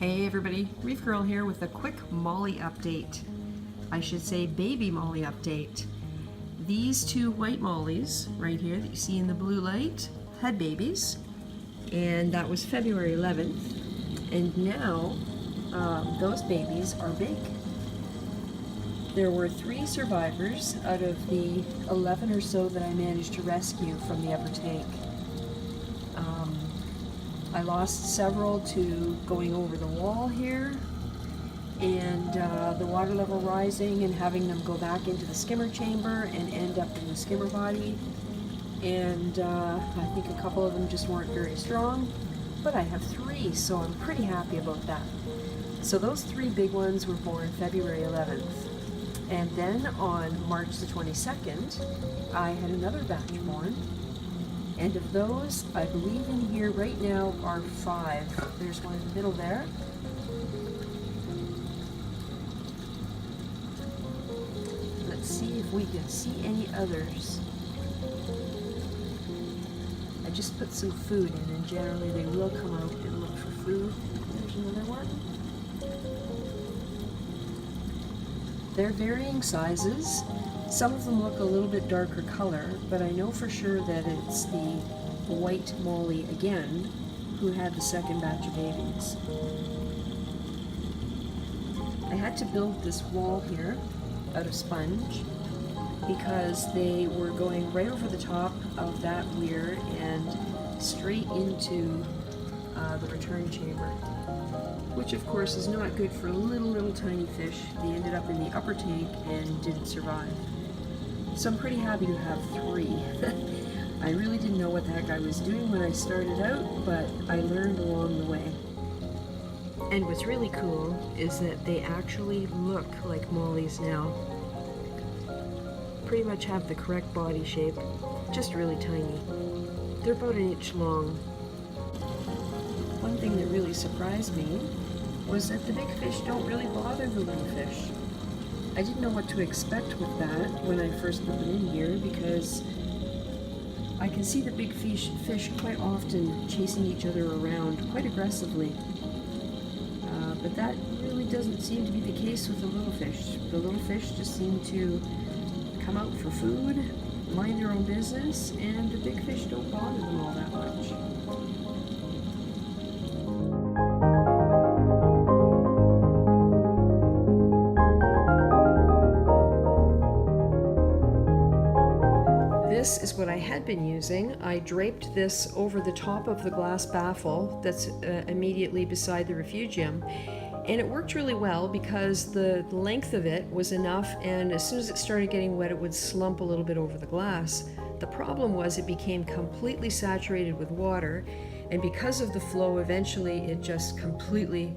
Hey everybody, Reef Girl here with a quick molly update. I should say baby molly update. These two white mollies right here that you see in the blue light had babies, and that was February 11th. And now those babies are big. There were 3 survivors out of the 11 or so that I managed to rescue from the upper tank. I lost several to going over the wall here, and the water level rising and having them go back into the skimmer chamber and end up in the skimmer body. And I think a couple of them just weren't very strong, but I have 3, so I'm pretty happy about that. So those 3 big ones were born February 11th. And then on March the 22nd, I had another batch born. And of those, I believe in here right now are 5. There's one in the middle there. Let's see if we can see any others. I just put some food in, and generally they will come out and look for food. There's another one. They're varying sizes. Some of them look a little bit darker color, but I know for sure that it's the white molly again who had the second batch of babies. I had to build this wall here out of sponge because they were going right over the top of that weir and straight into the return chamber, which of course is not good for little tiny fish. They ended up in the upper tank and didn't survive. So I'm pretty happy to have 3. I really didn't know what the heck I was doing when I started out, but I learned along the way. And what's really cool is that they actually look like mollies now. Pretty much have the correct body shape, just really tiny. They're about 1 inch long. One thing that really surprised me was that the big fish don't really bother the little fish. I didn't know what to expect with that when I first put them in here, because I can see the big fish quite often chasing each other around quite aggressively. But that really doesn't seem to be the case with the little fish. The little fish just seem to come out for food, mind their own business, and the big fish don't bother them all that much. This is what I had been using. I draped this over the top of the glass baffle that's immediately beside the refugium, and it worked really well because the length of it was enough, and as soon as it started getting wet it would slump a little bit over the glass. The problem was it became completely saturated with water, and because of the flow eventually it just completely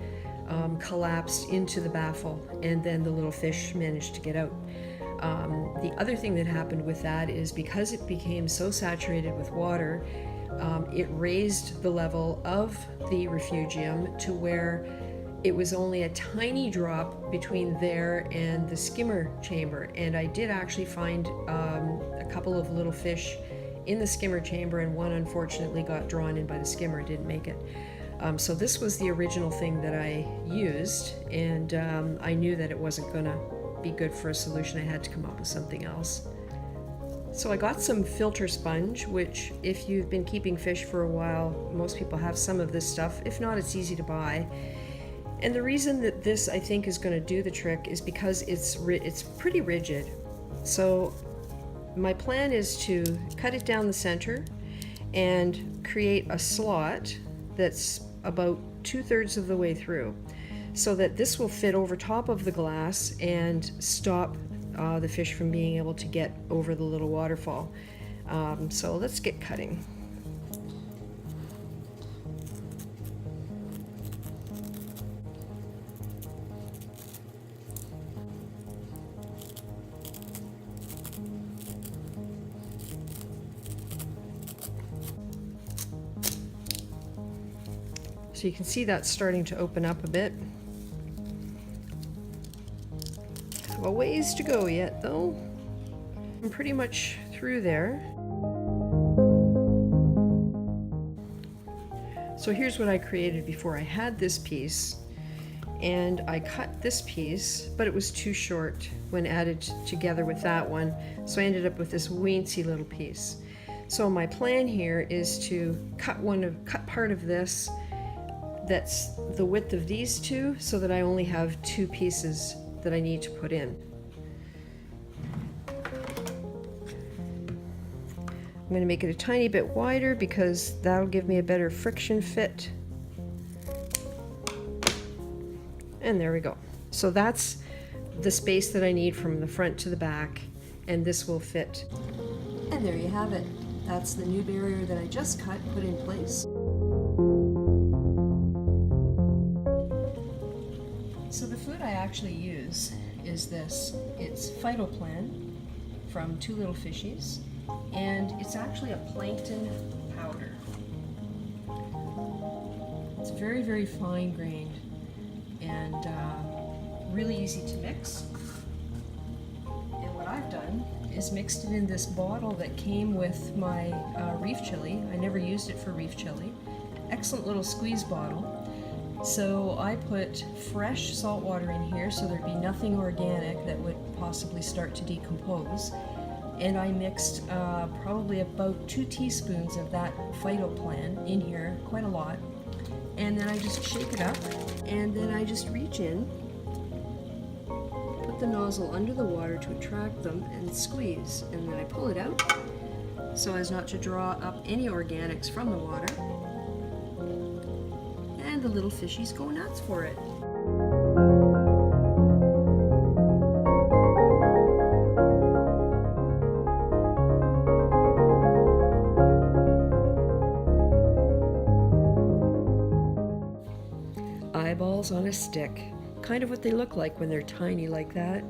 collapsed into the baffle, and then the little fish managed to get out. The other thing that happened with that is because it became so saturated with water, it raised the level of the refugium to where it was only a tiny drop between there and the skimmer chamber. And I did actually find a couple of little fish in the skimmer chamber, and one unfortunately got drawn in by the skimmer, didn't make it. So this was the original thing that I used, and I knew that it wasn't gonna be good for a solution. I had to come up with something else. So I got some filter sponge, which if you've been keeping fish for a while, most people have some of this stuff. If not, it's easy to buy. And the reason that this I think is going to do the trick is because it's pretty rigid. So my plan is to cut it down the center and create a slot that's about 2/3 of the way through, so that this will fit over top of the glass and stop the fish from being able to get over the little waterfall. So let's get cutting. So you can see that's starting to open up a bit. Have a ways to go yet though. I'm pretty much through there. So here's what I created before. I had this piece and I cut this piece, but it was too short when added together with that one, so I ended up with this weensy little piece. So my plan here is to cut part of this that's the width of these two, so that I only have two pieces that I need to put in. I'm going to make it a tiny bit wider because that'll give me a better friction fit. And there we go. So that's the space that I need from the front to the back, and this will fit. And there you have it. That's the new barrier that I just put in place. So the food I actually use is this. It's phytoplankton from Two Little Fishies, and it's actually a plankton powder. It's very, very fine grained and really easy to mix. And what I've done is mixed it in this bottle that came with my Reef chili. I never used it for Reef chili. Excellent little squeeze bottle. So I put fresh salt water in here, so there'd be nothing organic that would possibly start to decompose. And I mixed probably about 2 teaspoons of that phytoplankton in here, quite a lot. And then I just shake it up, and then I just reach in, put the nozzle under the water to attract them, and squeeze. And then I pull it out so as not to draw up any organics from the water. And the little fishies go nuts for it. Eyeballs on a stick. Kind of what they look like when they're tiny like that.